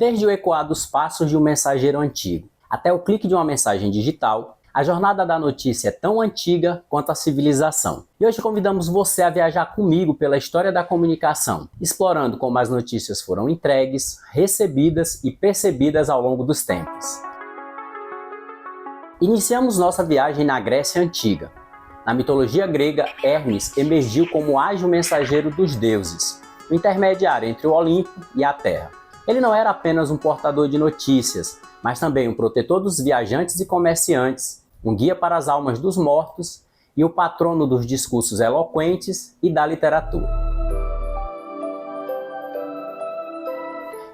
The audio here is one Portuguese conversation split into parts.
Desde o ecoar dos passos de um mensageiro antigo até o clique de uma mensagem digital, a jornada da notícia é tão antiga quanto a civilização. E hoje convidamos você a viajar comigo pela história da comunicação, explorando como as notícias foram entregues, recebidas e percebidas ao longo dos tempos. Iniciamos nossa viagem na Grécia Antiga. Na mitologia grega, Hermes emergiu como ágil mensageiro dos deuses, o intermediário entre o Olimpo e a Terra. Ele não era apenas um portador de notícias, mas também um protetor dos viajantes e comerciantes, um guia para as almas dos mortos e o patrono dos discursos eloquentes e da literatura.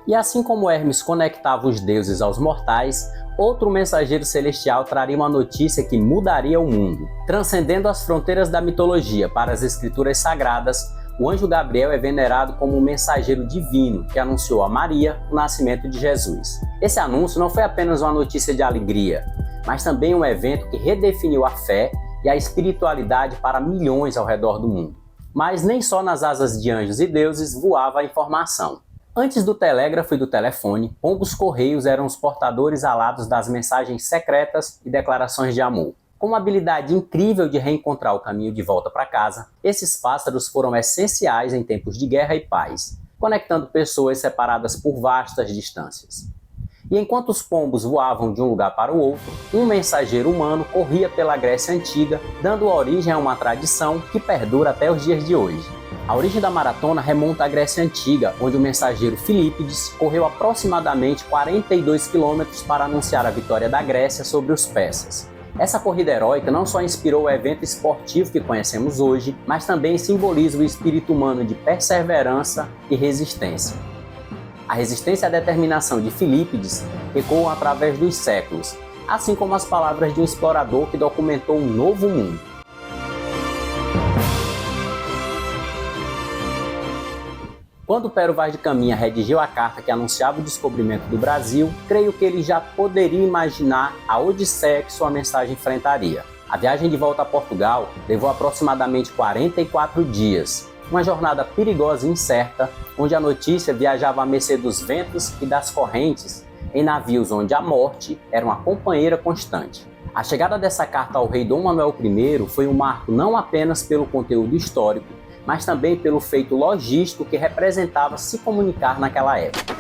E assim como Hermes conectava os deuses aos mortais, outro mensageiro celestial traria uma notícia que mudaria o mundo. Transcendendo as fronteiras da mitologia para as escrituras sagradas, o anjo Gabriel é venerado como um mensageiro divino que anunciou a Maria o nascimento de Jesus. Esse anúncio não foi apenas uma notícia de alegria, mas também um evento que redefiniu a fé e a espiritualidade para milhões ao redor do mundo. Mas nem só nas asas de anjos e deuses voava a informação. Antes do telégrafo e do telefone, pombos-correios eram os portadores alados das mensagens secretas e declarações de amor. Com uma habilidade incrível de reencontrar o caminho de volta para casa, esses pássaros foram essenciais em tempos de guerra e paz, conectando pessoas separadas por vastas distâncias. E enquanto os pombos voavam de um lugar para o outro, um mensageiro humano corria pela Grécia Antiga, dando origem a uma tradição que perdura até os dias de hoje. A origem da maratona remonta à Grécia Antiga, onde o mensageiro Filípides correu aproximadamente 42 quilômetros para anunciar a vitória da Grécia sobre os persas. Essa corrida heróica não só inspirou o evento esportivo que conhecemos hoje, mas também simboliza o espírito humano de perseverança e resistência. A resistência e a determinação de Filípides ecoam através dos séculos, assim como as palavras de um explorador que documentou um novo mundo. Quando Pero Vaz de Caminha redigiu a carta que anunciava o descobrimento do Brasil, creio que ele já poderia imaginar a odisseia que sua mensagem enfrentaria. A viagem de volta a Portugal levou aproximadamente 44 dias, uma jornada perigosa e incerta, onde a notícia viajava à mercê dos ventos e das correntes, em navios onde a morte era uma companheira constante. A chegada dessa carta ao rei Dom Manuel I foi um marco não apenas pelo conteúdo histórico, mas também pelo feito logístico que representava se comunicar naquela época.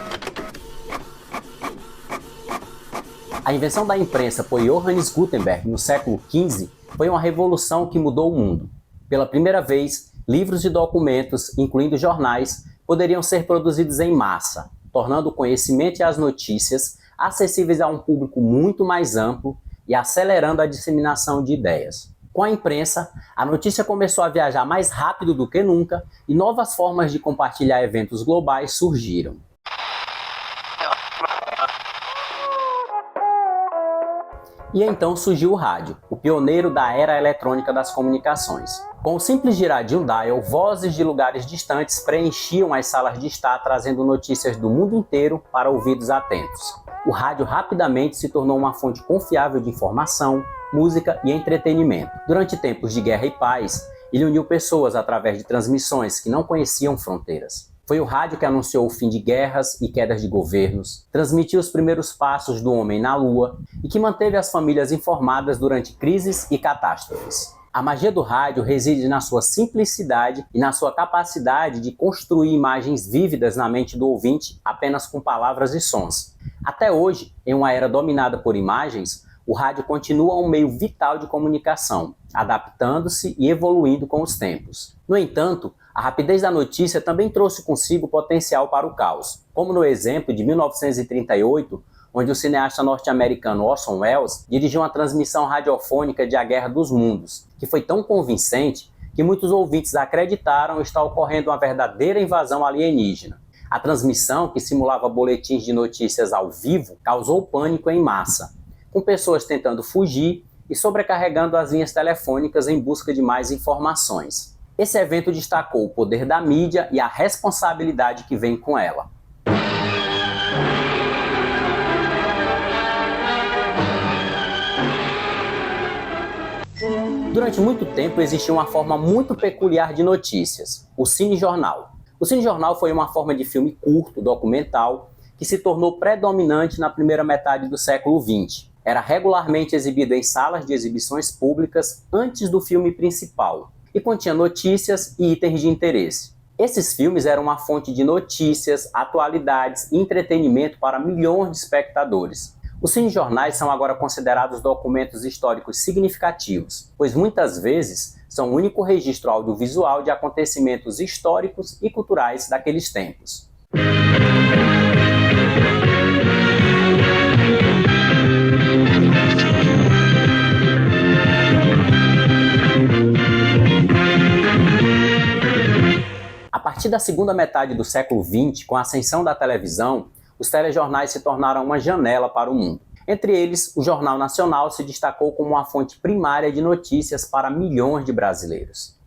A invenção da imprensa por Johannes Gutenberg no século XV foi uma revolução que mudou o mundo. Pela primeira vez, livros e documentos, incluindo jornais, poderiam ser produzidos em massa, tornando o conhecimento e as notícias acessíveis a um público muito mais amplo e acelerando a disseminação de ideias. Com a imprensa, a notícia começou a viajar mais rápido do que nunca e novas formas de compartilhar eventos globais surgiram. E então surgiu o rádio, o pioneiro da era eletrônica das comunicações. Com o simples girar de um dial, vozes de lugares distantes preenchiam as salas de estar, trazendo notícias do mundo inteiro para ouvidos atentos. O rádio rapidamente se tornou uma fonte confiável de informação, música e entretenimento. Durante tempos de guerra e paz, ele uniu pessoas através de transmissões que não conheciam fronteiras. Foi o rádio que anunciou o fim de guerras e quedas de governos, transmitiu os primeiros passos do homem na Lua e que manteve as famílias informadas durante crises e catástrofes. A magia do rádio reside na sua simplicidade e na sua capacidade de construir imagens vívidas na mente do ouvinte apenas com palavras e sons. Até hoje, em uma era dominada por imagens, o rádio continua um meio vital de comunicação, adaptando-se e evoluindo com os tempos. No entanto, a rapidez da notícia também trouxe consigo potencial para o caos, como no exemplo de 1938, onde o cineasta norte-americano Orson Welles dirigiu uma transmissão radiofônica de A Guerra dos Mundos, que foi tão convincente que muitos ouvintes acreditaram estar ocorrendo uma verdadeira invasão alienígena. A transmissão, que simulava boletins de notícias ao vivo, causou pânico em massa, com pessoas tentando fugir e sobrecarregando as linhas telefônicas em busca de mais informações. Esse evento destacou o poder da mídia e a responsabilidade que vem com ela. Durante muito tempo existia uma forma muito peculiar de notícias, o cinejornal. O cinejornal foi uma forma de filme curto, documental, que se tornou predominante na primeira metade do século XX. Era regularmente exibido em salas de exibições públicas antes do filme principal e continha notícias e itens de interesse. Esses filmes eram uma fonte de notícias, atualidades e entretenimento para milhões de espectadores. Os cinejornais são agora considerados documentos históricos significativos, pois muitas vezes são o único registro audiovisual de acontecimentos históricos e culturais daqueles tempos. A partir da segunda metade do século XX, com a ascensão da televisão, os telejornais se tornaram uma janela para o mundo. Entre eles, o Jornal Nacional se destacou como uma fonte primária de notícias para milhões de brasileiros.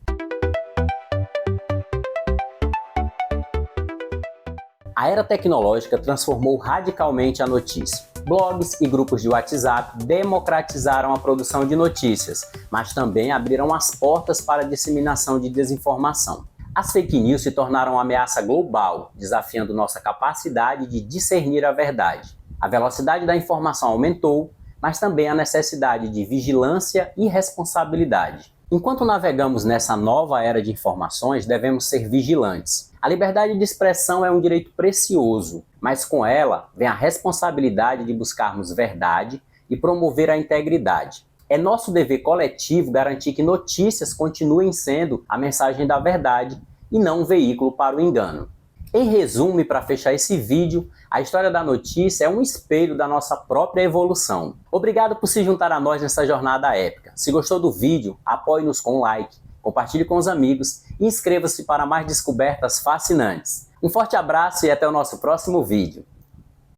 A era tecnológica transformou radicalmente a notícia. Blogs e grupos de WhatsApp democratizaram a produção de notícias, mas também abriram as portas para a disseminação de desinformação. As fake news se tornaram uma ameaça global, desafiando nossa capacidade de discernir a verdade. A velocidade da informação aumentou, mas também a necessidade de vigilância e responsabilidade. Enquanto navegamos nessa nova era de informações, devemos ser vigilantes. A liberdade de expressão é um direito precioso, mas com ela vem a responsabilidade de buscarmos verdade e promover a integridade. É nosso dever coletivo garantir que notícias continuem sendo a mensagem da verdade e não um veículo para o engano. Em resumo, e para fechar esse vídeo, a história da notícia é um espelho da nossa própria evolução. Obrigado por se juntar a nós nessa jornada épica. Se gostou do vídeo, apoie-nos com um like, compartilhe com os amigos e inscreva-se para mais descobertas fascinantes. Um forte abraço e até o nosso próximo vídeo.